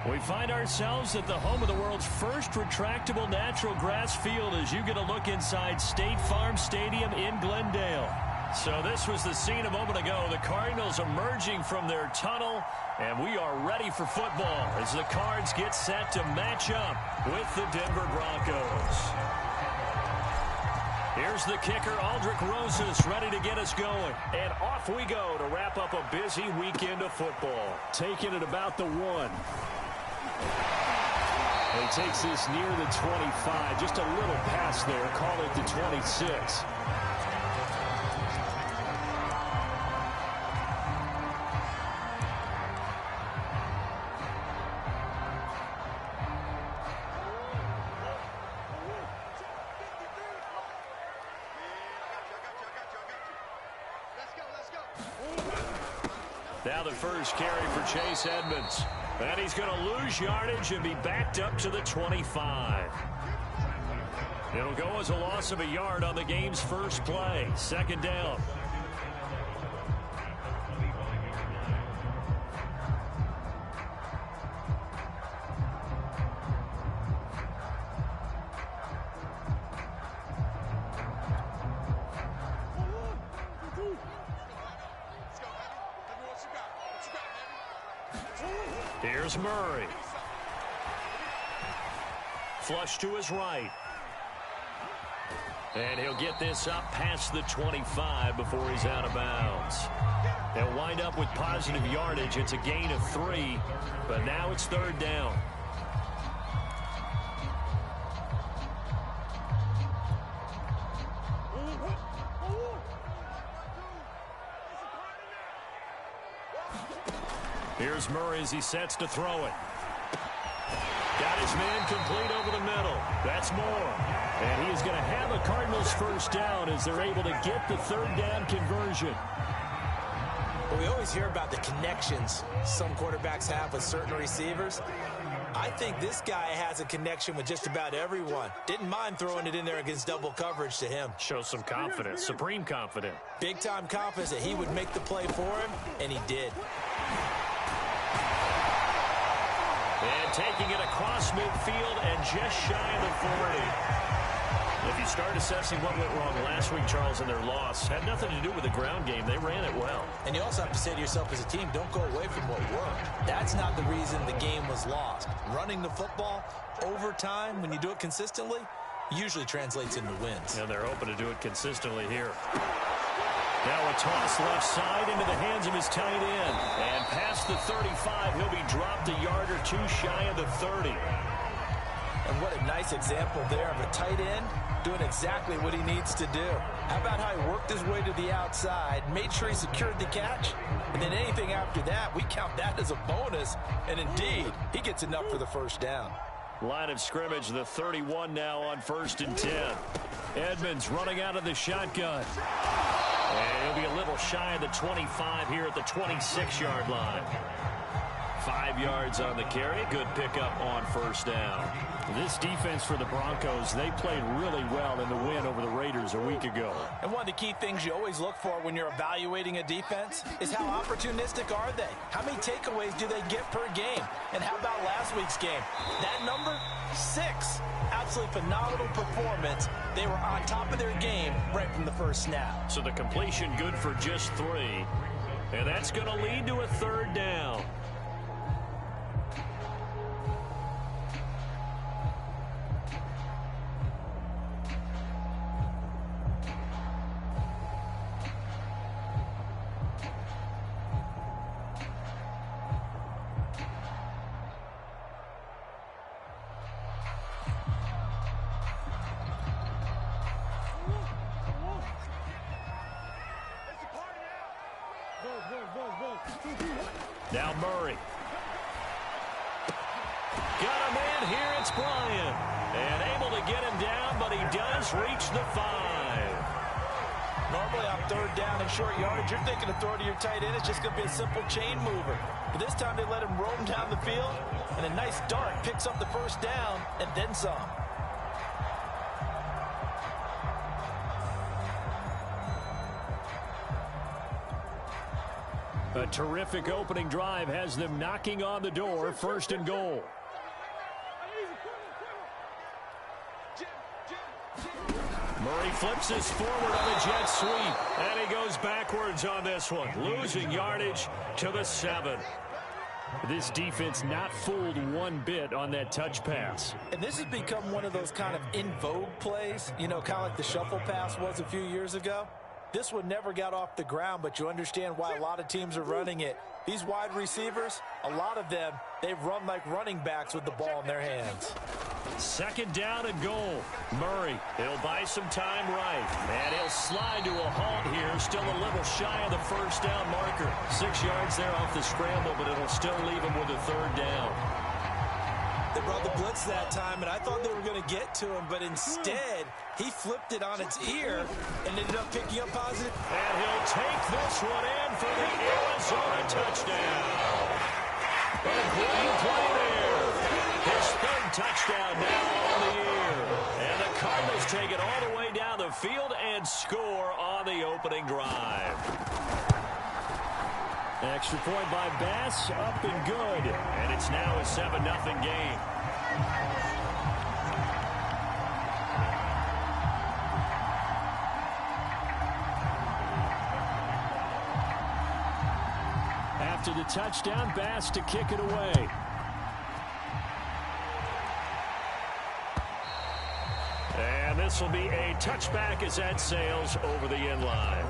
We find ourselves at the home of the world's first retractable natural grass field as you get a look inside State Farm Stadium in Glendale. So this was the scene a moment ago. The Cardinals emerging from their tunnel, and we are ready for football as the Cards get set to match up with the Denver Broncos. Here's the kicker, Aldrick Rosas, ready to get us going. And off we go to wrap up a busy weekend of football. Taking it about the 1. He takes this near the 25. Just a little pass there. Call it the 26. Now the first carry for Chase Edmonds. And he's going to lose yardage and be backed up to the 25. It'll go as a loss of a yard on the game's first play. Second down. Here's Murray. Flush to his right. And he'll get this up past the 25 before he's out of bounds. They'll wind up with positive yardage. It's a gain of 3, but now it's third down. Here's Murray as he sets to throw it. Got his man complete over the middle. That's more. And he is going to have a Cardinals first down as they're able to get the third down conversion. Well, we always hear about the connections some quarterbacks have with certain receivers. I think this guy has a connection with just about everyone. Didn't mind throwing it in there against double coverage to him. Shows some confidence, supreme confidence. Big-time confidence that he would make the play for him, and he did. And taking it across midfield and just shy of the 40. If you start assessing what went wrong last week, Charles, in their loss, had nothing to do with the ground game. They ran it well. And you also have to say to yourself as a team, don't go away from what worked. That's not the reason the game was lost. Running the football over time, when you do it consistently, usually translates into wins. And they're hoping to do it consistently here. Now a toss left side into the hands of his tight end. And past the 35, he'll be dropped a yard or two shy of the 30. And what a nice example there of a tight end doing exactly what he needs to do. How about how he worked his way to the outside, made sure he secured the catch, and then anything after that, we count that as a bonus. And indeed, he gets enough for the first down. Line of scrimmage, the 31 now on 1st and 10. Edmonds running out of the shotgun. And he'll be a little shy of the 25 here at the 26-yard line. 5 yards on the carry. Good pickup on first down. This defense for the Broncos, they played really well in the win over the Raiders a week ago. And one of the key things you always look for when you're evaluating a defense is how opportunistic are they? How many takeaways do they get per game? And how about last week's game? That number, 6. Absolutely phenomenal performance. They were on top of their game right from the first snap. So the completion good for just 3. And that's going to lead to a third down. Now Murray. Got a man here, it's Bryant. And able to get him down, but he does reach the 5. Normally on third down and short yardage, you're thinking of throwing to your tight end. It's just going to be a simple chain mover. But this time they let him roam down the field, and a nice dart picks up the first down and then some. A terrific opening drive has them knocking on the door, 1st and goal. Murray flips this forward on the jet sweep, and he goes backwards on this one, losing yardage to the 7. This defense not fooled one bit on that touch pass. And this has become one of those kind of in vogue plays, you know, kind of like the shuffle pass was a few years ago. This one never got off the ground, but you understand why a lot of teams are running it. These wide receivers, a lot of them, they run like running backs with the ball in their hands. 2nd down and goal. Murray, he'll buy some time right. And he'll slide to a halt here, still a little shy of the 1st down marker. 6 yards there off the scramble, but it'll still leave him with a 3rd down. They brought the blitz that time, and I thought they were going to get to him, but instead, he flipped it on its ear and ended up picking up positive. And he'll take this one in for the Arizona touchdown. A great play there. His 3rd touchdown now on the year. And the Cardinals take it all the way down the field and score on the opening drive. Extra point by Bass, up and good. And it's now a 7-0 game. After the touchdown, Bass to kick it away. And this will be a touchback as that sails over the end line.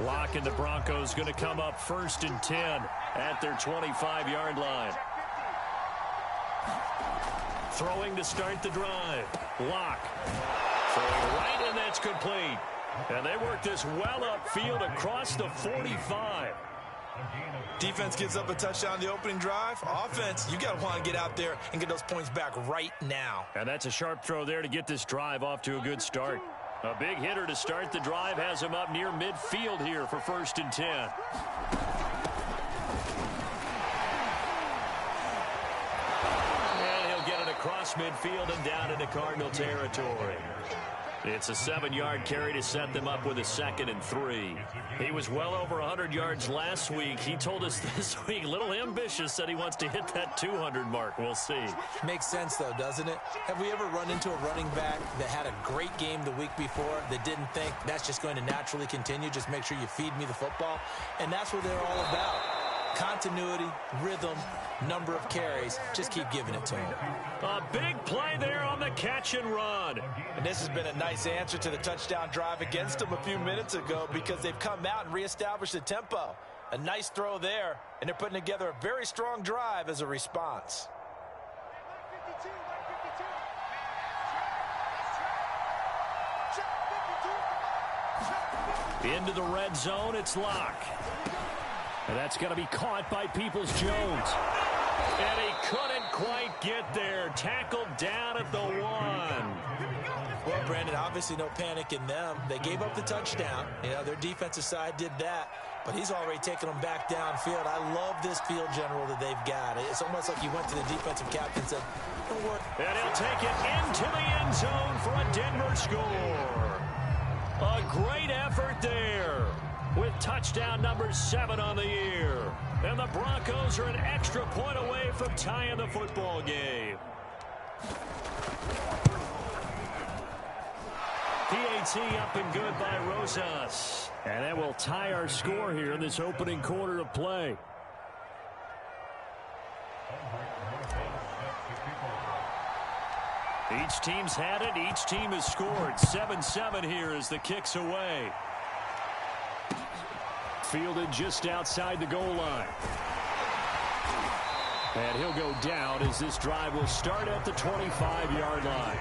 Lock and the Broncos going to come up 1st and 10 at their 25-yard line. Throwing to start the drive. Lock. Throwing right, and that's complete. And they work this well upfield across the 45. Defense gives up a touchdown on the opening drive. Offense, you got to want to get out there and get those points back right now. And that's a sharp throw there to get this drive off to a good start. A big hitter to start the drive has him up near midfield here for 1st and 10. And he'll get it across midfield and down into Cardinal territory. It's a 7-yard carry to set them up with a 2nd and 3. He was well over 100 yards last week. He told us this week, a little ambitious, said he wants to hit that 200 mark. We'll see. Makes sense, though, doesn't it? Have we ever run into a running back that had a great game the week before that didn't think that's just going to naturally continue? Just make sure you feed me the football. And that's what they're all about. Continuity, rhythm, number of carries. Just keep giving it to him. A big play there on the catch and run. And this has been a nice answer to the touchdown drive against them a few minutes ago because they've come out and reestablished the tempo. A nice throw there, and they're putting together a very strong drive as a response. Into the red zone, it's Lock. And that's going to be caught by Peoples-Jones. And he couldn't quite get there. Tackled down at the 1. Well, Brandon, obviously no panic in them. They gave up the touchdown. You know, their defensive side did that. But he's already taken them back downfield. I love this field general that they've got. It's almost like he went to the defensive captain and said, don't worry. And he'll take it into the end zone for a Denver score. A great effort there with touchdown number 7 on the year. And the Broncos are an extra point away from tying the football game. PAT up and good by Rosas. And that will tie our score here in this opening quarter of play. Each team's had it. Each team has scored. 7-7 here as the kick's away. Fielded just outside the goal line. And he'll go down as this drive will start at the 25-yard line.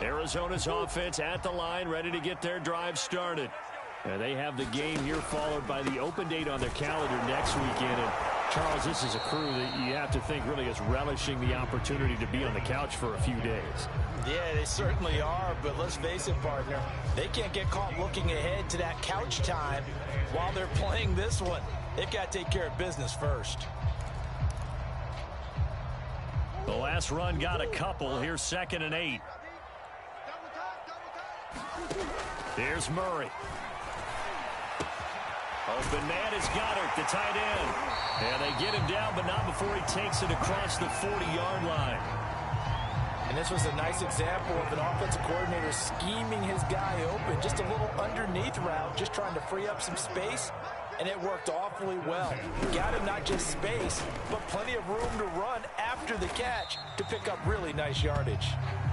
Arizona's offense at the line, ready to get their drive started. And they have the game here followed by the open date on their calendar next weekend. And Charles, this is a crew that you have to think really is relishing the opportunity to be on the couch for a few days. Yeah, they certainly are, but let's face it, partner. They can't get caught looking ahead to that couch time while they're playing this one. They've got to take care of business first. The last run got a couple. Here's 2nd and 8. Here's Murray. Open man is Goddard, the tight end. And they get him down, but not before he takes it across the 40-yard line. And this was a nice example of an offensive coordinator scheming his guy open. Just a little underneath route, just trying to free up some space. And it worked awfully well. Got him not just space, but plenty of room to run after the catch to pick up really nice yardage.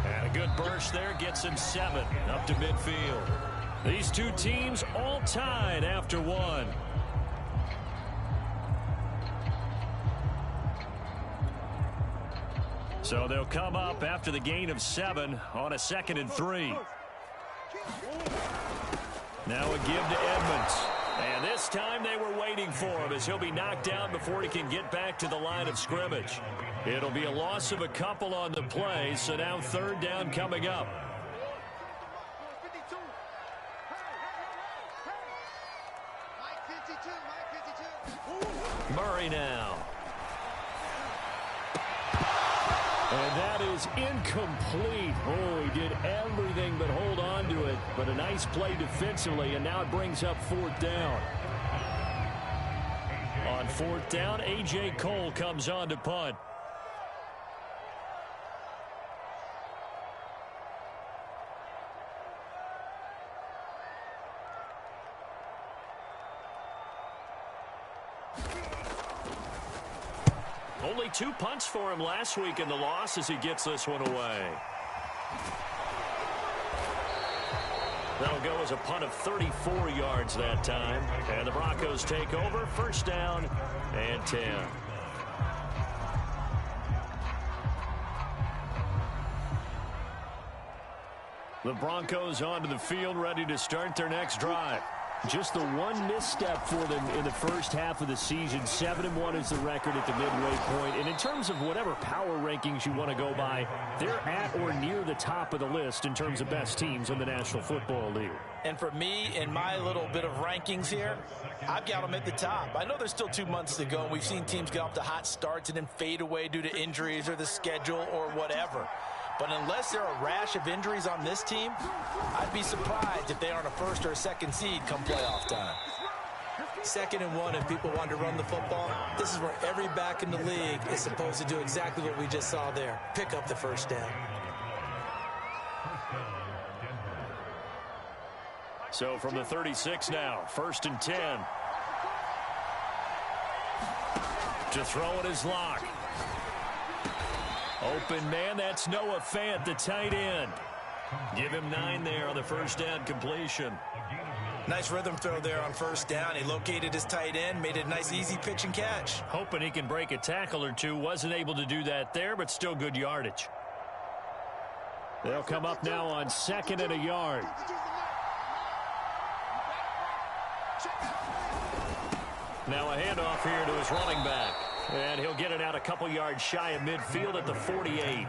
And a good burst there gets him 7 up to midfield. These two teams all tied after 1. So they'll come up after the gain of 7 on a 2nd and 3. Now a give to Edmonds. And this time they were waiting for him as he'll be knocked down before he can get back to the line of scrimmage. It'll be a loss of a couple on the play, so now 3rd down coming up. Murray now. And that is incomplete. Oh, he did everything but hold on to it. But a nice play defensively, and now it brings up 4th down. On 4th down, A.J. Cole comes on to punt. Only 2 punts for him last week in the loss as he gets this one away. That'll go as a punt of 34 yards that time. And the Broncos take over. 1st down and 10. The Broncos onto the field, ready to start their next drive. Just the one misstep for them in the first half of the season. 7-1 is the record at the midway point. And in terms of whatever power rankings you want to go by, they're at or near the top of the list in terms of best teams in the National Football League. And for me, in my little bit of rankings here, I've got them at the top. I know there's still 2 months to go, and we've seen teams get off to hot starts and then fade away due to injuries or the schedule or whatever. But unless there are a rash of injuries on this team, I'd be surprised if they aren't a 1st or a 2nd seed come playoff time. 2nd and 1, if people want to run the football, this is where every back in the league is supposed to do exactly what we just saw there. Pick up the 1st down. So from the 36 now, 1st and 10. To throw it is Locke. Open man, that's Noah Fant, the tight end. Give him 9 there on the 1st down completion. Nice rhythm throw there on 1st down. He located his tight end, made it a nice easy pitch and catch. Hoping he can break a tackle or two. Wasn't able to do that there, but still good yardage. They'll come up now on 2nd and a yard. Now a handoff here to his running back. And he'll get it out a couple yards shy of midfield at the 48.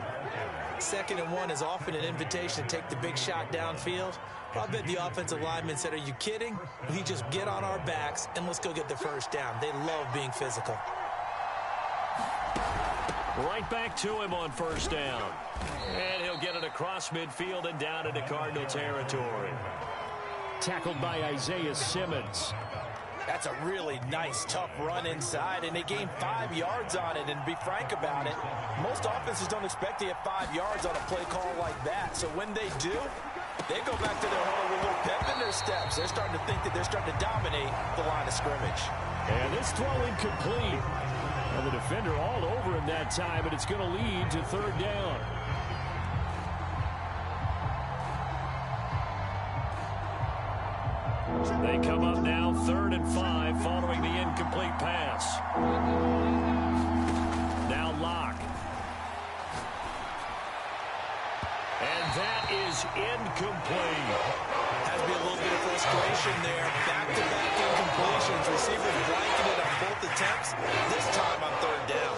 2nd and 1 is often an invitation to take the big shot downfield. I bet the offensive lineman said, are you kidding? We just get on our backs and let's go get the 1st down. They love being physical. Right back to him on 1st down. And he'll get it across midfield and down into Cardinal territory. Tackled by Isaiah Simmons. That's a really nice, tough run inside, and they gained 5 yards on it. And to be frank about it, most offenses don't expect to get 5 yards on a play call like that. So when they do, they go back to their huddle with a little pep in their steps. They're starting to think that they're starting to dominate the line of scrimmage. And this throw incomplete. And the defender all over him that time, but it's going to lead to 3rd down. They come up now 3rd and 5 following the incomplete pass. Now Locke. And that is incomplete. has to be a little bit of frustration there. Back-to-back incompletions. Receivers blanketed on both attempts. This time on third down.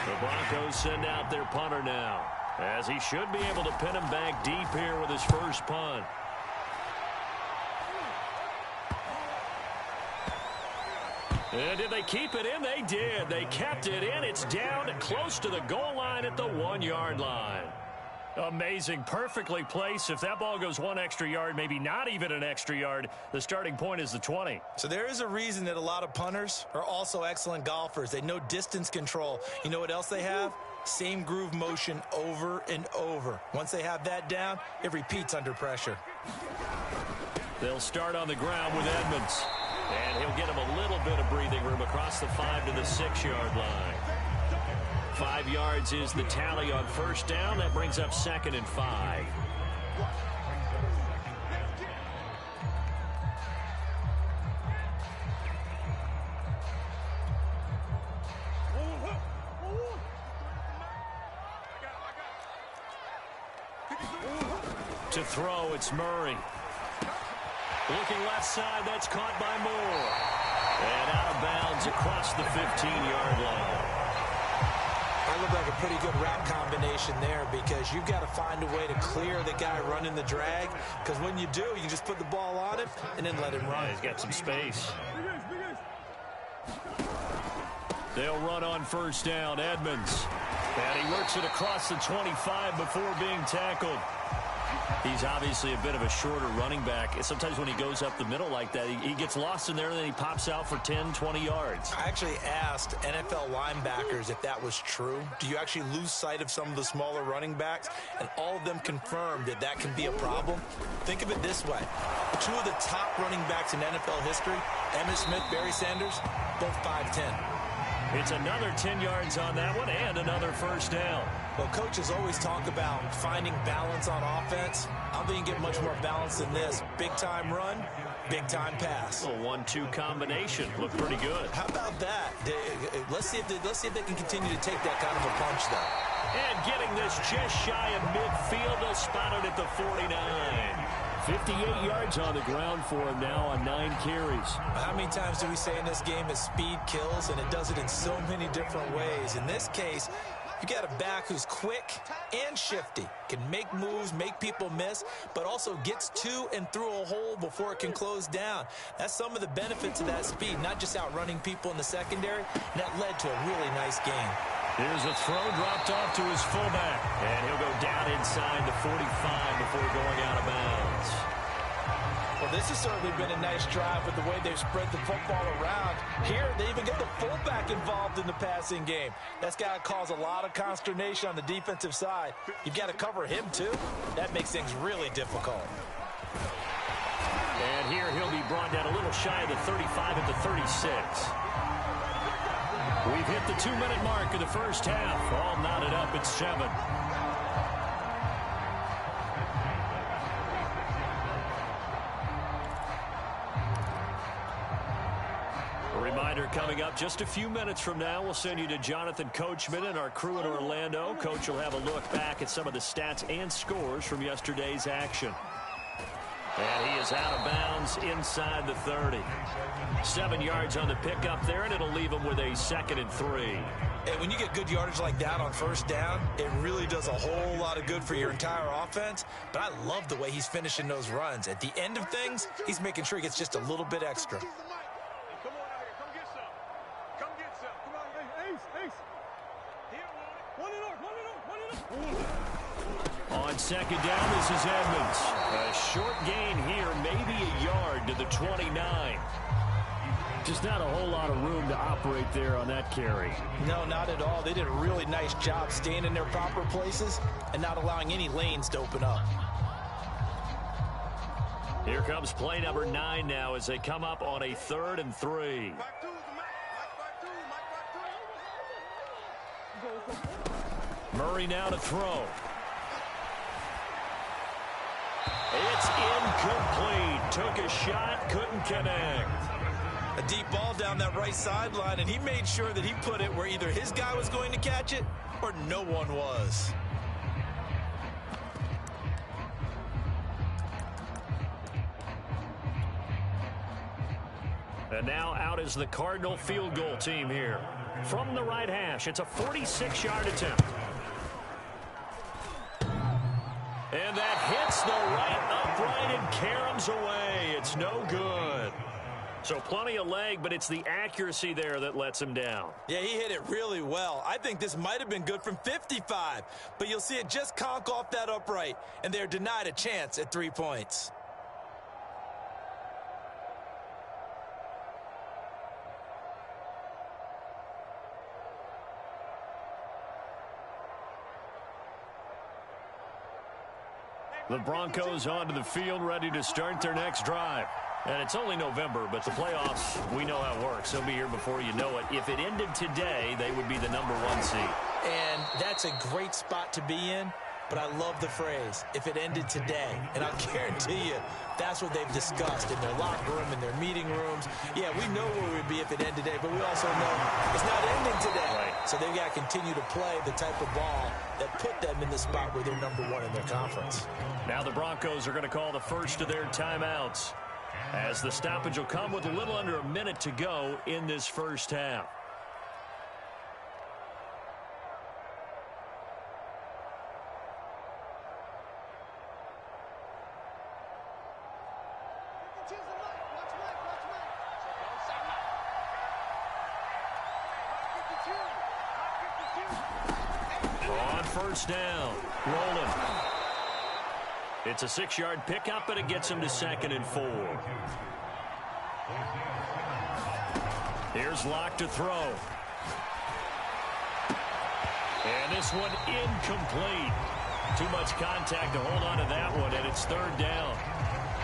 The Broncos send out their punter now, as he should be able to pin him back deep here with his first punt. And did they keep it in? They did. They kept it in. It's down close to the goal line at the 1-yard line. Amazing. Perfectly placed. If that ball goes 1 extra yard, maybe not even an extra yard, the starting point is the 20. So there is a reason that a lot of punters are also excellent golfers. They know distance control. You know what else they have? Same groove motion over and over. Once they have that down, it repeats under pressure. They'll start on the ground with Edmonds. And he'll get him a little bit of breathing room across the 5 to the 6-yard line. 5 yards is the tally on first down. That brings up 2nd and 5. To throw, it's Murray. Looking left side, that's caught by Moore. And out of bounds across the 15-yard line. That looked like a pretty good route combination there, because you've got to find a way to clear the guy running the drag, because when you do, you can just put the ball on him and then let him run. Yeah, he's got some space. They'll run on first down. Edmonds. And he works it across the 25 before being tackled. He's obviously a bit of a shorter running back. Sometimes when he goes up the middle like that, he gets lost in there, and then he pops out for 10, 20 yards. I actually asked NFL linebackers if that was true. Do you actually lose sight of some of the smaller running backs? And all of them confirmed that that can be a problem. Think of it this way. 2 of the top running backs in NFL history, Emmitt Smith, Barry Sanders, both 5'10". It's another 10 yards on that one and another first down. Well, coaches always talk about finding balance on offense. I don't think you get much more balance than this. Big-time run, big-time pass. A 1-2 combination. Looked pretty good. How about that? Let's see if they can continue to take that kind of a punch, though. And getting this just shy of midfield, they'll spot it at the 49. 58 yards on the ground for him now on 9 carries. How many times do we say in this game that speed kills, and it does it in so many different ways? In this case, you got a back who's quick and shifty, can make moves, make people miss, but also gets to and through a hole before it can close down. That's some of the benefits of that speed, not just outrunning people in the secondary. And that led to a really nice game. Here's a throw dropped off to his fullback, and he'll go down inside the 45 before going out of bounds. Well, this has certainly been a nice drive with the way they've spread the football around. Here, they even get the fullback involved in the passing game. That's got to cause a lot of consternation on the defensive side. You've got to cover him, too. That makes things really difficult. And here he'll be brought down a little shy of the 35 at the 36. We've hit the 2-minute mark of the first half. All knotted up at 7. A reminder coming up just a few minutes from now. We'll send you to Jonathan Coachman and our crew in Orlando. Coach will have a look back at some of the stats and scores from yesterday's action. And he is out of bounds inside the 30. 7 yards on the pickup there, and it'll leave him with a 2nd and 3. And when you get good yardage like that on first down, it really does a whole lot of good for your entire offense. But I love the way he's finishing those runs. At the end of things, he's making sure he gets just a little bit extra. On second down, this is Edmonds. A short gain here, maybe a yard to the 29. Just not a whole lot of room to operate there on that carry. No, not at all. They did a really nice job staying in their proper places and not allowing any lanes to open up. Here comes play number 9 now as they come up on a 3rd and 3. Murray now to throw. It's incomplete. Took a shot, couldn't connect. A deep ball down that right sideline, and he made sure that he put it where either his guy was going to catch it or no one was. And now out is the Cardinal field goal team here. From the right hash, it's a 46-yard attempt. And that hits the right upright and caroms away. It's no good. So plenty of leg, but it's the accuracy there that lets him down. Yeah, he hit it really well. I think this might have been good from 55, but you'll see it just conk off that upright, and they're denied a chance at 3 points. The Broncos onto the field, ready to start their next drive. And it's only November, but the playoffs, we know how it works. They'll be here before you know it. If it ended today, they would be the #1 seed. And that's a great spot to be in, but I love the phrase, if it ended today. And I'll guarantee you, that's what they've discussed in their locker room, in their meeting rooms. Yeah, we know where we'd be if it ended today, but we also know it's not ending today. Right. So they've got to continue to play the type of ball that put them in the spot where they're #1 in their conference. Now the Broncos are going to call the first of their timeouts, as the stoppage will come with a little under a minute to go in this first half. On first down, rolling. It's a 6-yard pickup, but it gets him to 2nd and 4. Here's Locke to throw. And this one incomplete. Too much contact to hold on to that one, and it's 3rd down.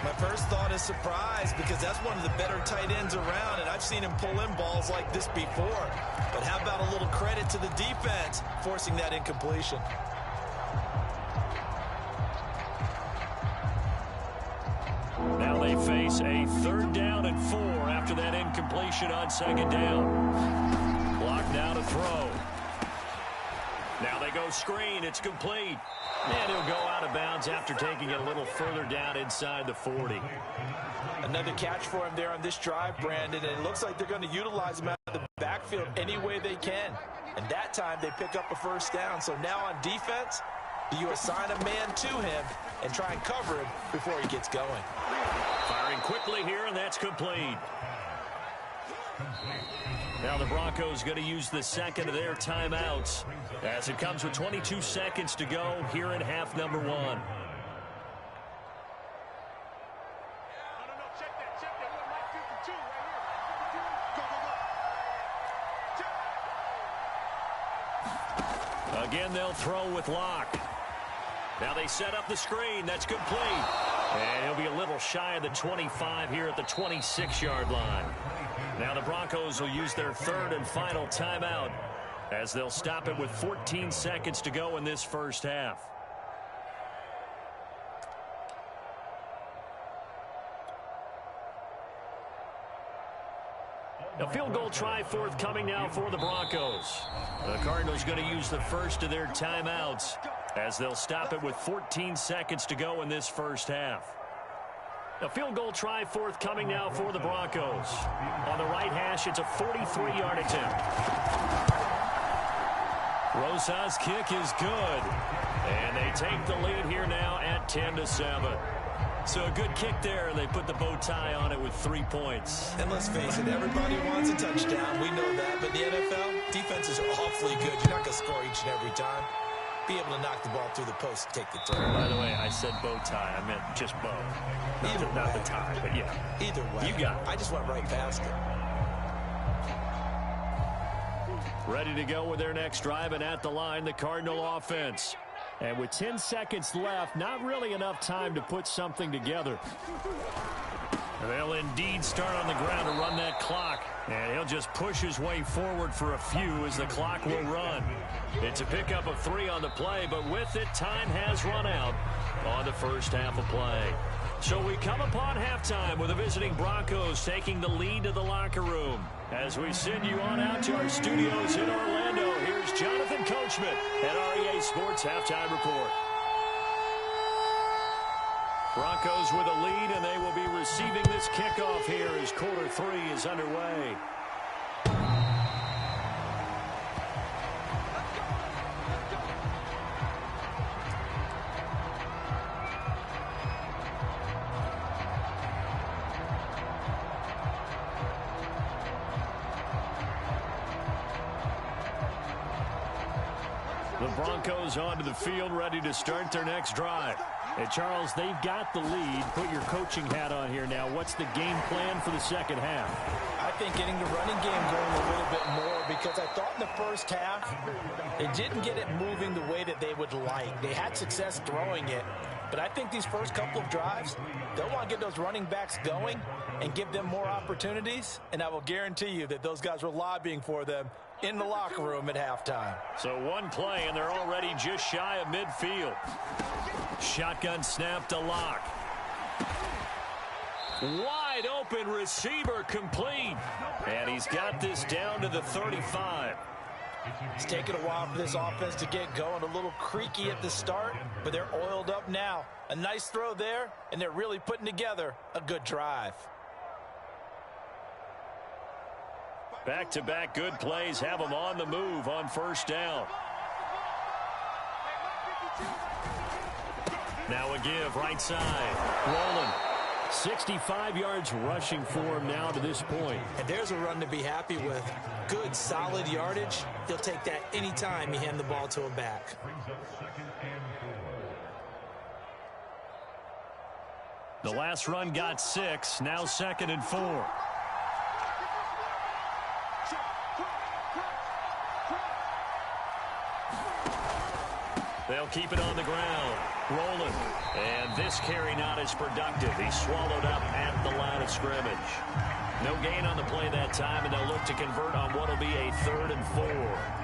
My first thought is surprise, because that's one of the better tight ends around, and I've seen him pull in balls like this before. But how about a little credit to the defense forcing that incompletion? Now they face a 3rd down and 4 after that incompletion on 2nd down. Block now to throw. Now they go screen. It's complete. And he'll go out of bounds after taking it a little further down inside the 40. Another catch for him there on this drive, Brandon, and it looks like they're going to utilize him out of the backfield any way they can. And that time they pick up a 1st down. So now on defense, do you assign a man to him and try and cover him before he gets going? Firing quickly here, and that's complete. Now the Broncos going to use the 2nd of their timeouts as it comes with 22 seconds to go here in half number 1. Again, they'll throw with Locke. Now they set up the screen. That's complete. And he'll be a little shy of the 25 here at the 26-yard line. Now the Broncos will use their 3rd and final timeout as they'll stop it with 14 seconds to go in this first half. A field goal try forthcoming now for the Broncos. The Cardinals going to use the first of their timeouts as they'll stop it with 14 seconds to go in this first half. A field goal try forthcoming now for the Broncos. On the right hash, it's a 43-yard attempt. Rosa's kick is good. And they take the lead here now at 10-7. So a good kick there, and they put the bow tie on it with 3 points. And let's face it, everybody wants a touchdown. We know that. But in the NFL, defenses are awfully good. You're not going to score each and every time. Be able to knock the ball through the post and take the throw. By the way, I said bow tie. I meant just bow. Not the tie, but yeah. Either way. You got it. I just went right past it. Ready to go with their next drive, and at the line, the Cardinal offense. And with 10 seconds left, not really enough time to put something together. They'll indeed start on the ground to run that clock. And he'll just push his way forward for a few as the clock will run. It's a pickup of 3 on the play, but with it, time has run out on the first half of play. So we come upon halftime with the visiting Broncos taking the lead to the locker room. As we send you on out to our studios in Orlando, here's Jonathan Coachman at REA Sports Halftime Report. Broncos with a lead, and they will be receiving this kickoff here as quarter 3 is underway. The Broncos onto the field, ready to start their next drive. Hey, Charles, they've got the lead. Put your coaching hat on here now. What's the game plan for the second half? I think getting the running game going a little bit more, because I thought in the first half they didn't get it moving the way that they would like. They had success throwing it, but I think these first couple of drives, they'll want to get those running backs going and give them more opportunities, and I will guarantee you that those guys were lobbying for them in the locker room at halftime. So one play, and they're already just shy of midfield. Shotgun snap to Lock. Wide open receiver complete. And he's got this down to the 35. It's taken a while for this offense to get going. A little creaky at the start, but they're oiled up now. A nice throw there, and they're really putting together a good drive. Back-to-back good plays have them on the move on first down. Now a give right side. Rolling. 65 yards rushing for him now to this point. And there's a run to be happy with. Good, solid yardage. He'll take that anytime you hand the ball to him back. The last run got 6. Now 2nd and 4. They'll keep it on the ground. Rolling. And this carry not as productive. He's swallowed up at the line of scrimmage. No gain on the play that time, and they'll look to convert on what will be a 3rd and 4.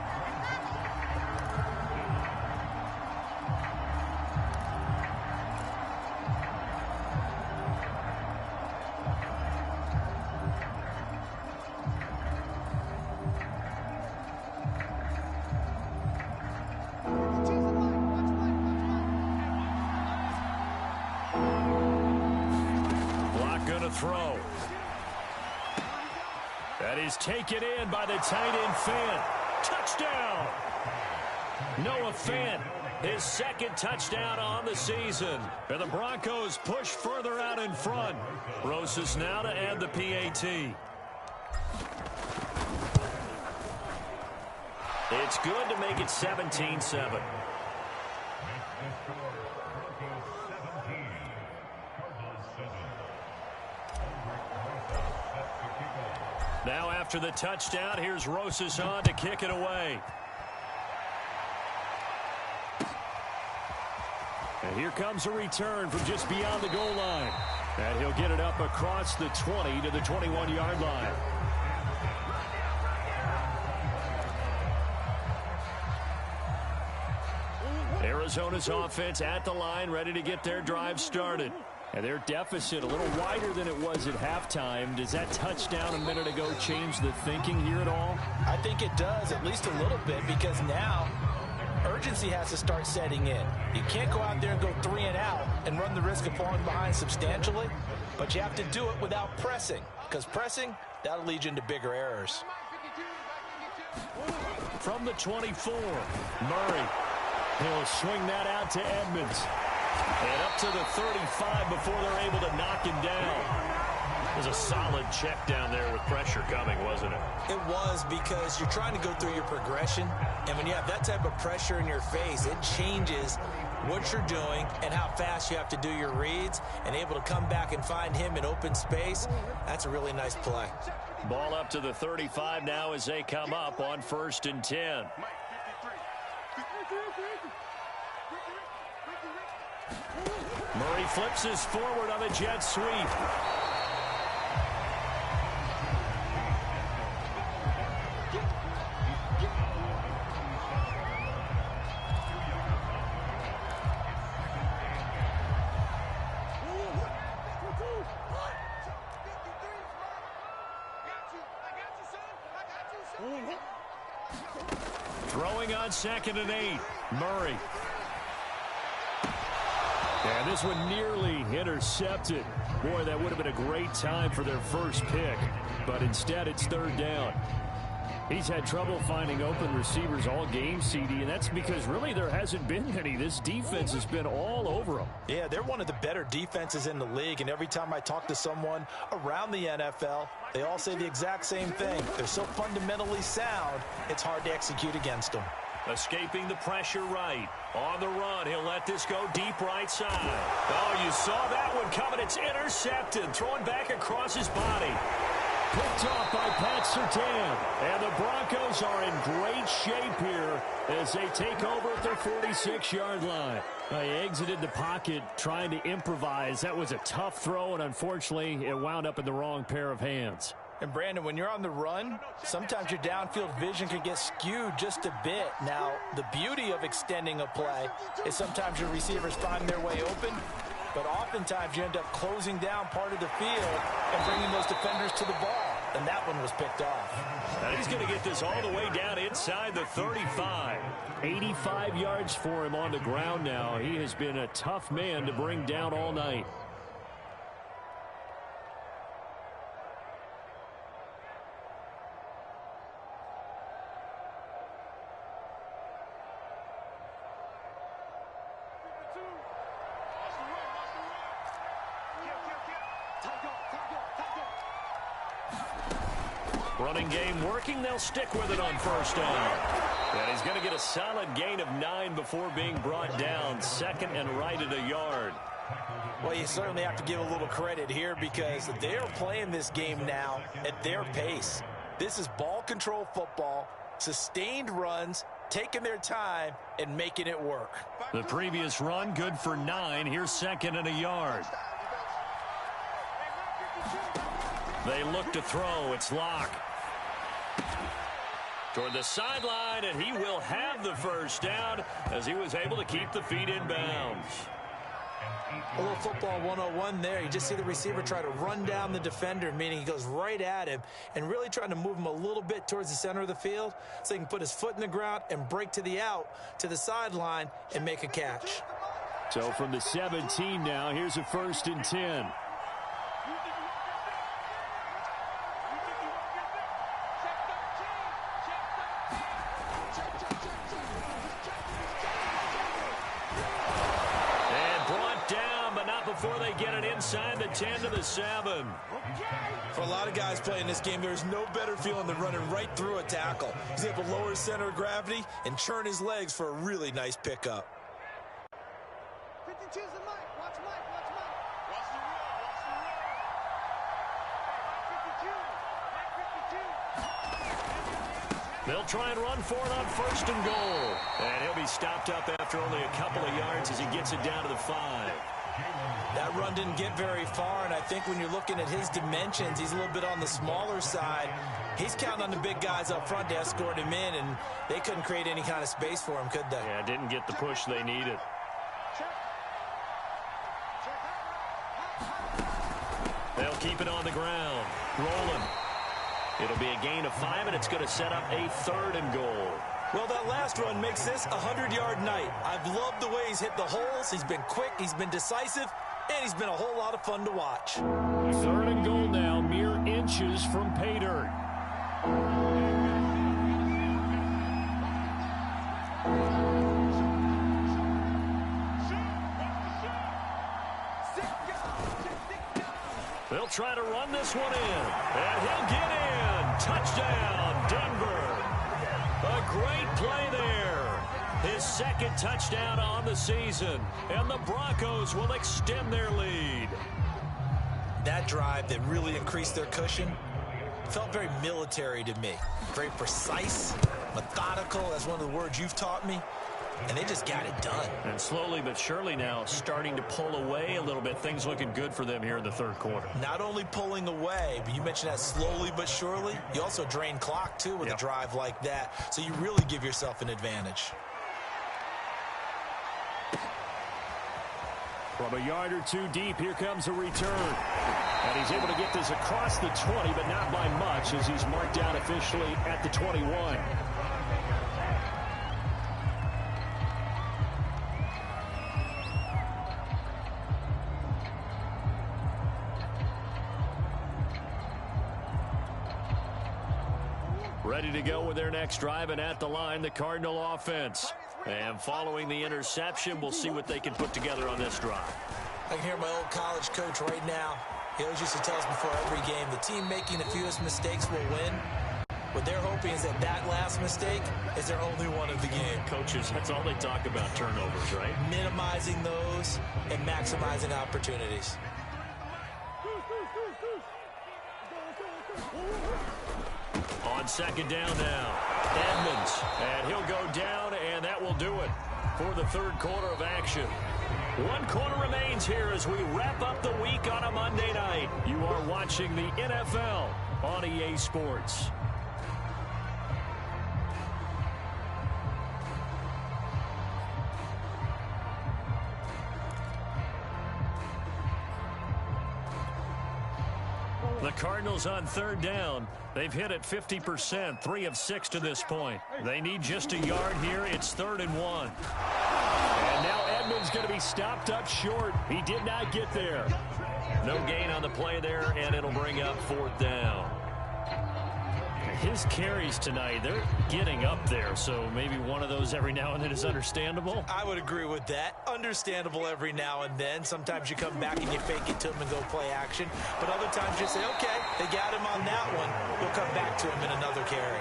Throw. That is taken in by the tight end Fant. Touchdown! Noah Fant, his 2nd touchdown on the season. And the Broncos push further out in front. Rosas now to add the PAT. It's good to make it 17-7. Now after the touchdown, here's Rosas on to kick it away. And here comes a return from just beyond the goal line. And he'll get it up across the 20 to the 21-yard line. Arizona's offense at the line, ready to get their drive started. And their deficit a little wider than it was at halftime. Does that touchdown a minute ago change the thinking here at all? I think it does, at least a little bit, because now urgency has to start setting in. You can't go out there and go 3 and out and run the risk of falling behind substantially, but you have to do it without pressing, because pressing, that'll lead you into bigger errors. From the 24, Murray. He'll swing that out to Edmonds. And up to the 35 before they're able to knock him down. It was a solid check down there with pressure coming, wasn't it? It was, because you're trying to go through your progression, and when you have that type of pressure in your face, it changes what you're doing and how fast you have to do your reads, and able to come back and find him in open space. That's a really nice play. Ball up to the 35 now as they come up on 1st and 10. Murray flips his forward on a jet sweep. Throwing on 2nd and 8. Murray. And this one nearly intercepted. Boy, that would have been a great time for their first pick. But instead, it's third down. He's had trouble finding open receivers all game, CD, and that's because really there hasn't been any. This defense has been all over them. Yeah, they're one of the better defenses in the league, and every time I talk to someone around the NFL, they all say the exact same thing. They're so fundamentally sound, it's hard to execute against them. Escaping the pressure right. On the run, he'll let this go deep right side. Oh, you saw that one coming. It's intercepted. Throwing back across his body. Picked off by Pat Surtain. And the Broncos are in great shape here as they take over at their 46-yard line. They exited the pocket trying to improvise. That was a tough throw, and unfortunately, it wound up in the wrong pair of hands. And, Brandon, when you're on the run, sometimes your downfield vision can get skewed just a bit. Now, the beauty of extending a play is sometimes your receivers find their way open, but oftentimes you end up closing down part of the field and bringing those defenders to the ball. And that one was picked off. And he's going to get this all the way down inside the 35. 85 yards for him on the ground now. He has been a tough man to bring down all night. Running game working. They'll stick with it on first down. And he's going to get a solid gain of 9 before being brought down. Second and right at a yard. Well, you certainly have to give a little credit here because they're playing this game now at their pace. This is ball control football, sustained runs, taking their time, and making it work. The previous run, good for 9. Here's second and a yard. They look to throw. It's Locke. Toward the sideline, and he will have the first down as he was able to keep the feet in bounds. A little football 101 there. You just see the receiver try to run down the defender, meaning he goes right at him and really trying to move him a little bit towards the center of the field so he can put his foot in the ground and break to the out, to the sideline, and make a catch. So from the 17 now, here's a 1st and 10. Before they get it inside the 10 to the 7. For a lot of guys playing this game, there's no better feeling than running right through a tackle. He's able to lower his center of gravity and churn his legs for a really nice pickup. 52's the mic. Watch Mike. Watch Mike. Watch the roll. 52. They'll try and run for it on 1st and goal. And he'll be stopped up after only a couple of yards as he gets it down to the 5. That run didn't get very far, and I think when you're looking at his dimensions, he's a little bit on the smaller side. He's counting on the big guys up front to escort him in, and they couldn't create any kind of space for him, could they? Yeah, didn't get the push they needed. They'll keep it on the ground. Rolling. It'll be a gain of 5, and it's going to set up a 3rd and goal. Well, that last run makes this a 100-yard night. I've loved the way he's hit the holes. He's been quick, he's been decisive, and he's been a whole lot of fun to watch. 3rd and goal now, mere inches from pay dirt. They'll try to run this one in, and he'll get in. Touchdown, Denver. A great play there. His 2nd touchdown on the season, and the Broncos will extend their lead. That drive that really increased their cushion felt very military to me. Very precise, methodical. That's one of the words you've taught me. And they just got it done. And slowly but surely now starting to pull away a little bit. Things looking good for them here in the 3rd quarter. Not only pulling away, but you mentioned that slowly but surely. You also drain clock, too, with a drive like that. So you really give yourself an advantage. From a yard or 2 deep, here comes a return. And he's able to get this across the 20, but not by much as he's marked down officially at the 21. Ready to go with their next drive, and at the line, the Cardinal offense. And following the interception, we'll see what they can put together on this drive. I can hear my old college coach right now. He always used to tell us before every game, the team making the fewest mistakes will win. What they're hoping is that that last mistake is their only one of the game. Coaches, that's all they talk about, turnovers, right? Minimizing those and maximizing opportunities. On second down now, Edmonds, and he'll go down, and that will do it for the third quarter of action. One quarter remains here as we wrap up the week on a Monday night. You are watching the NFL on EA Sports. The Cardinals on third down. They've hit it 50%, 3 of 6 to this point. They need just a yard here. It's 3rd and 1. And now Edmonds going to be stopped up short. He did not get there. No gain on the play there, and it'll bring up 4th down. His carries tonight, they're getting up there, so maybe one of those every now and then is understandable. I would agree with that. Understandable every now and then. Sometimes you come back and you fake it to him and go play action. But other times you say, okay, they got him on that one. We'll come back to him in another carry.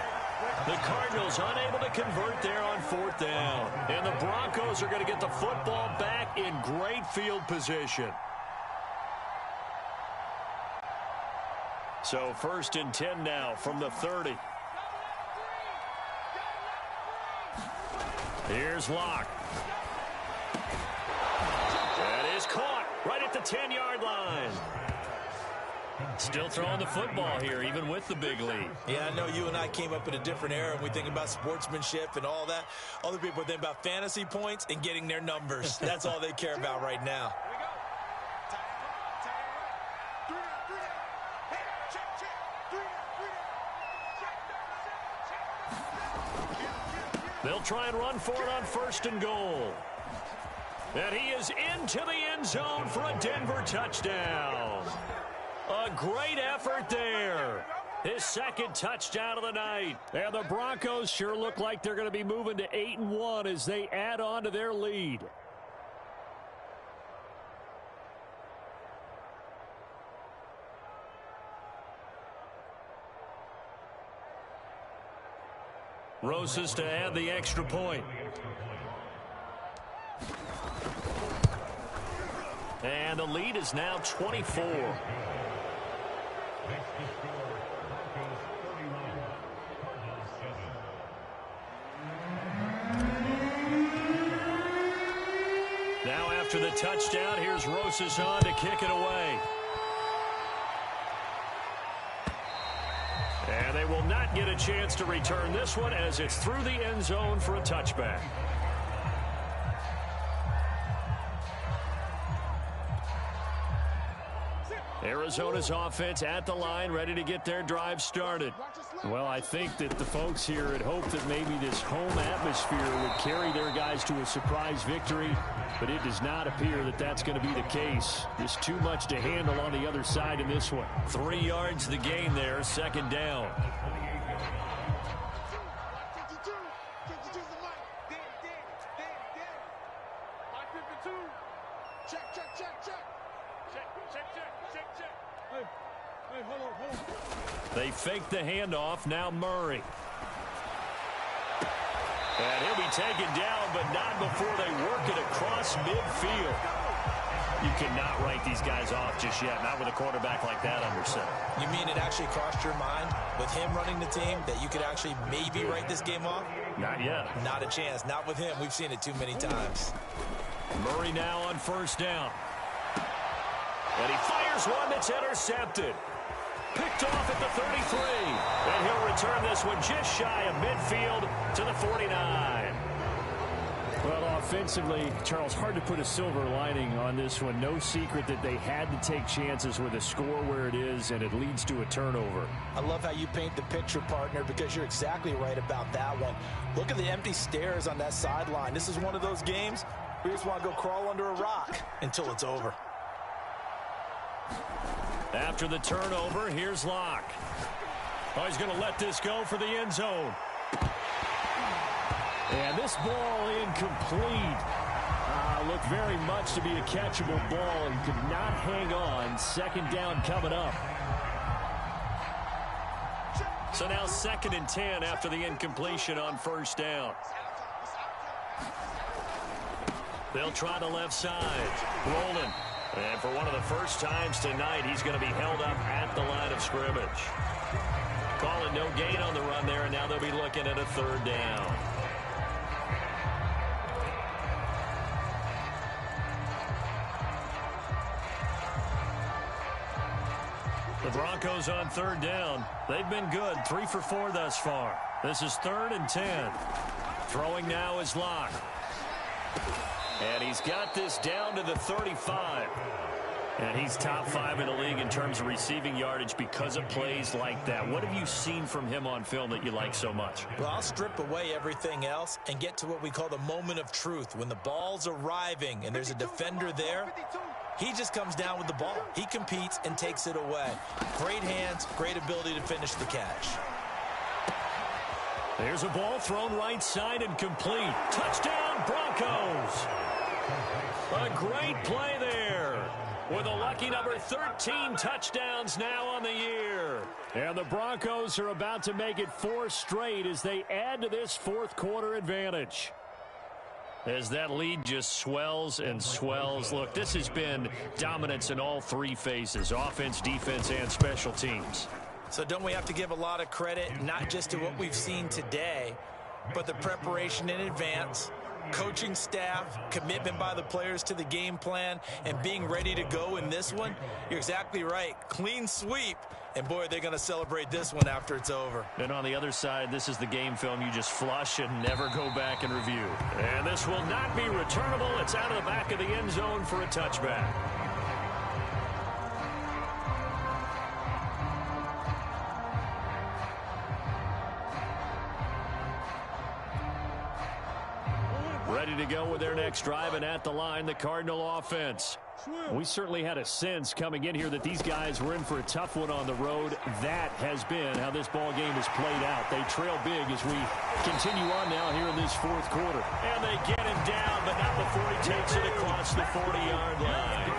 The Cardinals unable to convert there on 4th down. And the Broncos are going to get the football back in great field position. So 1st and 10 now from the 30. Here's Locke. That is caught right at the 10-yard line. Still throwing the football here, even with the big lead. Yeah, I know you and I came up in a different era, and we think about sportsmanship and all that. Other people think about fantasy points and getting their numbers. That's all they care about right now. They'll try and run for it on 1st and goal. And he is into the end zone for a Denver touchdown. A great effort there. His 2nd touchdown of the night. And the Broncos sure look like they're going to be moving to 8-1 as they add on to their lead. Rosas to add the extra point. And the lead is now 24. Now after the touchdown, here's Rosas on to kick it away. And they will not get a chance to return this one as it's through the end zone for a touchback. Arizona's offense at the line, ready to get their drive started. Well, I think that the folks here had hoped that maybe this home atmosphere would carry their guys to a surprise victory, but it does not appear that that's going to be the case. There's too much to handle on the other side in this one. 3 yards the gain there, 2nd down. They fake the handoff. Now Murray. And he'll be taken down, but not before they work it across midfield. You cannot write these guys off just yet, not with a quarterback like that under center. You mean it actually crossed your mind with him running the team that you could actually maybe write this game off? Not yet. Not a chance. Not with him. We've seen it too many times. Murray now on 1st down. And he fires one that's intercepted. Picked off at the 33. And he'll return this one just shy of midfield to the 49. Well, offensively, Charles, hard to put a silver lining on this one. No secret that they had to take chances with a score where it is, and it leads to a turnover. I love how you paint the picture, partner, because you're exactly right about that one. Look at the empty stairs on that sideline. This is one of those games where you just want to go crawl under a rock until it's over. After the turnover, here's Locke. Oh, he's going to let this go for the end zone. And this ball incomplete. Looked very much to be a catchable ball and could not hang on. Second down coming up. So now 2nd and 10 after the incompletion on first down. They'll try the left side. Rolling. And for one of the first times tonight, he's going to be held up at the line of scrimmage. Call it no gain on the run there, and now they'll be looking at a 3rd down. The Broncos on 3rd down. They've been good. 3 for 4 thus far. This is 3rd and 10. Throwing now is Locke. And he's got this down to the 35. And he's top 5 in the league in terms of receiving yardage because of plays like that. What have you seen from him on film that you like so much? Well, I'll strip away everything else and get to what we call the moment of truth. When the ball's arriving and there's a defender there, he just comes down with the ball. He competes and takes it away. Great hands, great ability to finish the catch. There's a ball thrown right side and complete. Touchdown, Broncos! A great play there. With a lucky number 13 touchdowns now on the year. And the Broncos are about to make it 4 straight as they add to this 4th quarter advantage. As that lead just swells and swells. Look, this has been dominance in all 3 phases. Offense, defense, and special teams. So don't we have to give a lot of credit, not just to what we've seen today, but the preparation in advance, coaching staff, commitment by the players to the game plan, and being ready to go in this one? You're exactly right. Clean sweep. And, boy, they're going to celebrate this one after it's over. And on the other side, this is the game film you just flush and never go back and review. And this will not be returnable. It's out of the back of the end zone for a touchback. Ready to go with their next drive, and at the line, the Cardinal offense. We certainly had a sense coming in here that these guys were in for a tough one on the road. That has been how this ball game has played out. They trail big as we continue on now here in this 4th quarter. And they get him down, but not before he takes it across the 40-yard line.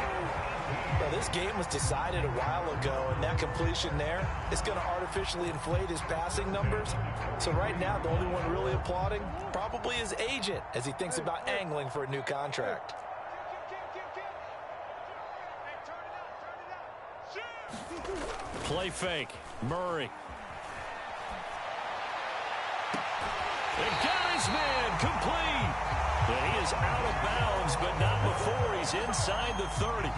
Well, this game was decided a while ago, and that completion there is going to artificially inflate his passing numbers. So right now, the only one really applauding probably his agent as he thinks about angling for a new contract. Play fake. Murray. And got his man complete. And he is out of bounds, but not before he's inside the 30.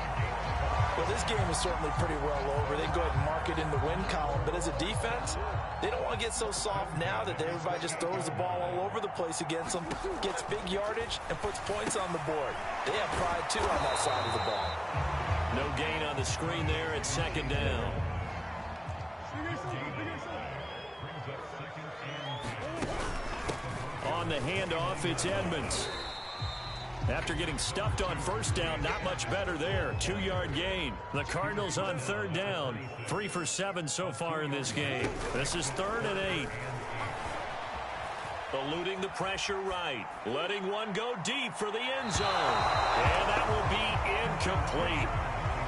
Well, this game is certainly pretty well over. They can go ahead and mark it in the win column. But as a defense, they don't want to get so soft now that everybody just throws the ball all over the place against them, gets big yardage, and puts points on the board. They have pride, too, on that side of the ball. No gain on the screen there at 2nd down. On the handoff, it's Edmonds. After getting stuffed on first down, not much better there. 2-yard gain. The Cardinals on 3rd down. 3 for 7 so far in this game. This is 3rd and 8. Eluding the pressure right. Letting one go deep for the end zone. And that will be incomplete.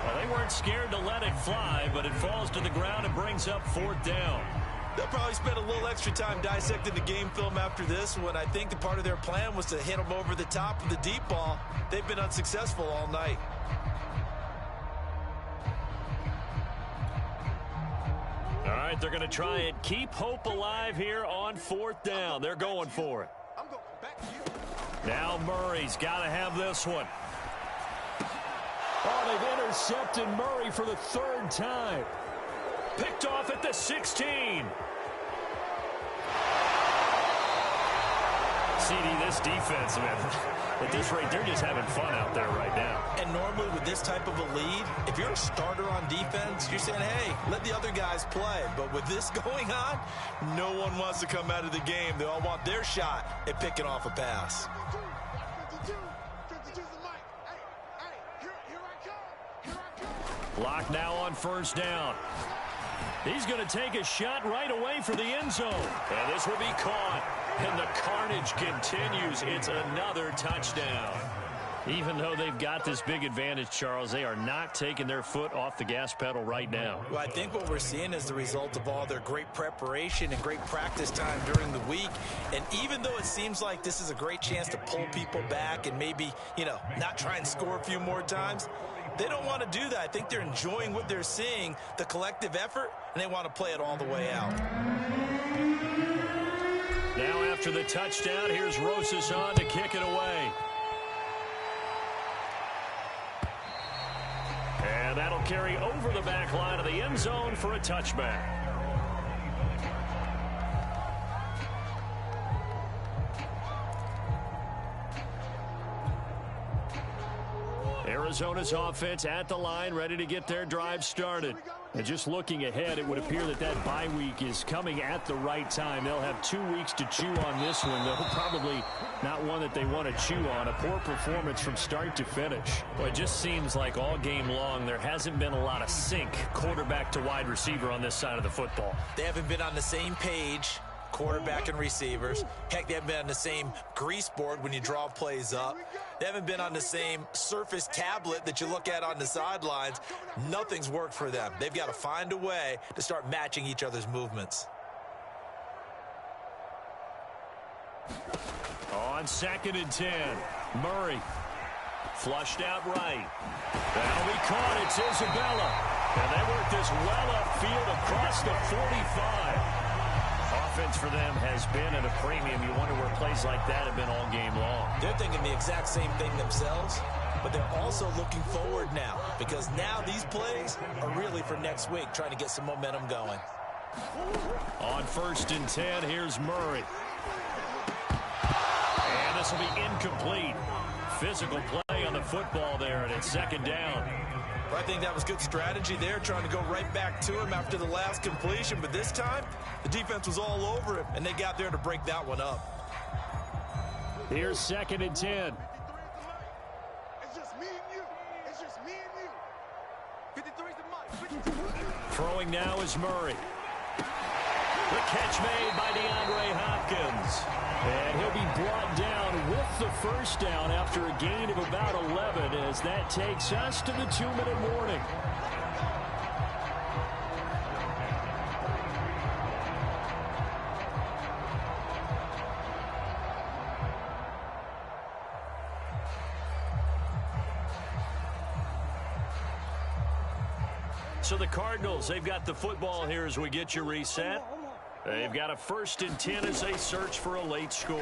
Well, they weren't scared to let it fly, but it falls to the ground and brings up 4th down. They'll probably spend a little extra time dissecting the game film after this one. I think the part of their plan was to hit them over the top of the deep ball. They've been unsuccessful all night. All right, they're going to try and keep hope alive here on 4th down. They're going for it. Now Murray's got to have this one. Oh, they've intercepted Murray for the 3rd time. Picked off at the 16. CD, this defense, man, at this rate, they're just having fun out there right now. And normally with this type of a lead, if you're a starter on defense, you're saying, hey, let the other guys play. But with this going on, no one wants to come out of the game. They all want their shot at picking off a pass. Lock now on 1st down. He's going to take a shot right away for the end zone. And this will be caught. And the carnage continues. It's another touchdown. Even though they've got this big advantage, Charles, they are not taking their foot off the gas pedal right now. Well, I think what we're seeing is the result of all their great preparation and great practice time during the week. And even though it seems like this is a great chance to pull people back and maybe, not try and score a few more times, they don't want to do that. I think they're enjoying what they're seeing, the collective effort, and they want to play it all the way out. Now after the touchdown, here's Rosas on to kick it away. And that'll carry over the back line of the end zone for a touchback. Arizona's offense at the line, ready to get their drive started. And just looking ahead, it would appear that bye week is coming at the right time. They'll have 2 weeks to chew on this one, though probably not one that they want to chew on. A poor performance from start to finish. Well, it just seems like all game long there hasn't been a lot of sync quarterback to wide receiver on this side of the football. They haven't been on the same page, quarterback and receivers. Heck, they haven't been on the same grease board when you draw plays up. They haven't been on the same surface tablet that you look at on the sidelines. Nothing's worked for them. They've got to find a way to start matching each other's movements. On 2nd and 10, Murray flushed out right. That'll be caught. It's Isabella. And they work this well upfield across the 45. Offense for them has been at a premium. You wonder where plays like that have been all game long. They're thinking the exact same thing themselves, but they're also looking forward now because now these plays are really for next week, trying to get some momentum going. On 1st and 10, here's Murray. And this will be incomplete. Physical play on the football there, and it's 2nd down. I think that was good strategy there, trying to go right back to him after the last completion. But this time, the defense was all over him, and they got there to break that one up. Here's 2nd and 10. It's just me and you. It's just me and you. 53's the mic. Throwing now is Murray. The catch made by DeAndre Hopkins. And he'll be brought down with the first down after a gain of about 11 as that takes us to the 2-minute warning. So the Cardinals, they've got the football here as we get you reset. They've got a 1st and 10 as they search for a late score.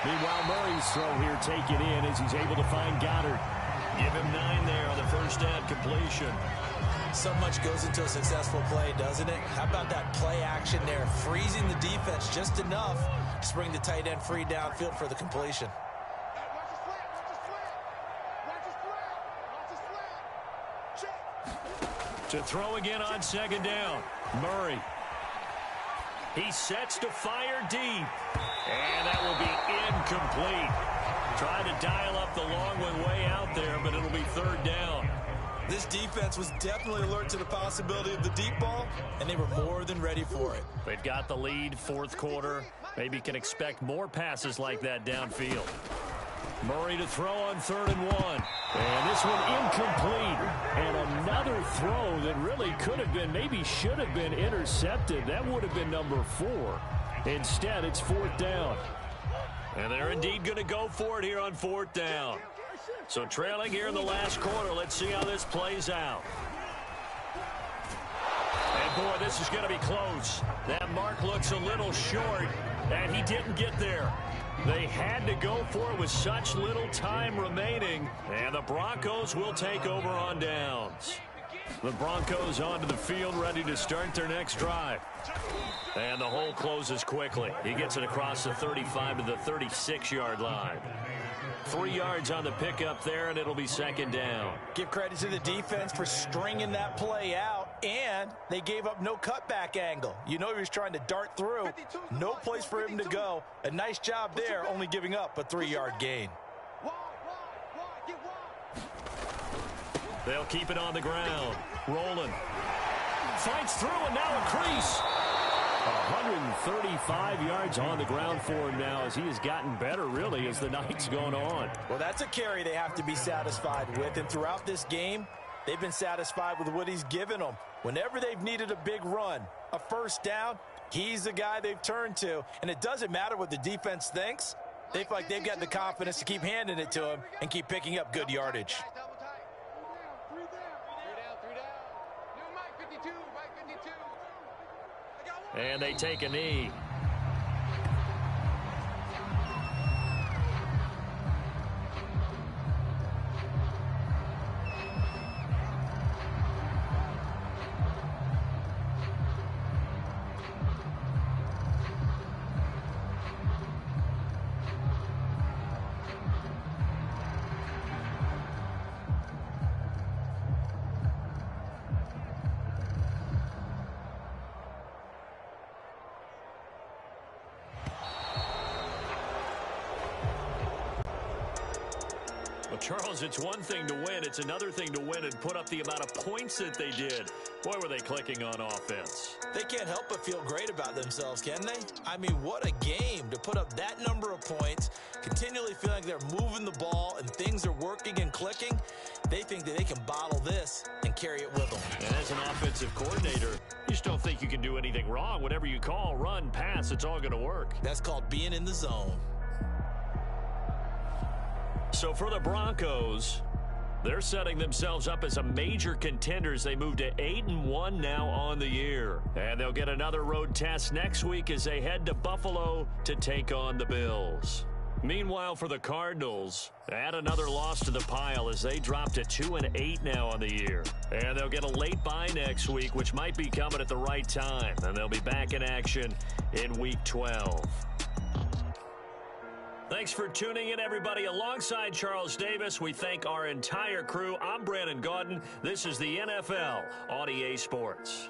Meanwhile, Murray's throw here taken in as he's able to find Goddard. Give him 9 there on the first down completion. So much goes into a successful play, doesn't it? How about that play action there, freezing the defense just enough to bring the tight end free downfield for the completion. To throw again on 2nd down. Murray. He sets to fire deep. And that will be incomplete. Trying to dial up the long one way out there, but it'll be 3rd down. This defense was definitely alert to the possibility of the deep ball, and they were more than ready for it. They've got the lead, 4th quarter. Maybe can expect more passes like that downfield. Murray to throw on 3rd and 1. And this one incomplete. And another throw that really could have been, maybe should have been intercepted. That would have been number 4. Instead, it's 4th down. And they're indeed going to go for it here on 4th down. So trailing here in the last quarter. Let's see how this plays out. And boy, this is going to be close. That mark looks a little short, and he didn't get there. They had to go for it with such little time remaining, and the Broncos will take over on downs. The Broncos onto the field, ready to start their next drive. And the hole closes quickly. He gets it across the 35 to the 36-yard line. 3 yards on the pickup there, and it'll be 2nd down. Give credit to the defense for stringing that play out, and they gave up no cutback angle. You know he was trying to dart through. No place for him to go. A nice job there, only giving up a 3-yard gain. They'll keep it on the ground. rolling. Fights through, and now a crease. 135 yards on the ground for him now as he has gotten better, really, as the night's gone on. Well, that's a carry they have to be satisfied with, and throughout this game, they've been satisfied with what he's given them. Whenever they've needed a big run, a first down, he's the guy they've turned to, and it doesn't matter what the defense thinks. They feel like they've got the confidence to keep handing it to him and keep picking up good yardage. And they take a knee. Well, Charles, it's one thing to win. It's another thing to win and put up the amount of points that they did. Boy, were they clicking on offense. They can't help but feel great about themselves, can they? I mean, what a game to put up that number of points, continually feeling like they're moving the ball and things are working and clicking. They think that they can bottle this and carry it with them. And as an offensive coordinator, you just don't think you can do anything wrong. Whatever you call, run, pass, it's all going to work. That's called being in the zone. So for the Broncos, they're setting themselves up as a major contender as they move to 8-1 now on the year. And they'll get another road test next week as they head to Buffalo to take on the Bills. Meanwhile, for the Cardinals, add another loss to the pile as they drop to 2-8 now on the year. And they'll get a late bye next week, which might be coming at the right time. And they'll be back in action in Week 12. Thanks for tuning in, everybody. Alongside Charles Davis, we thank our entire crew. I'm Brandon Gaudin. This is the NFL on EA Sports.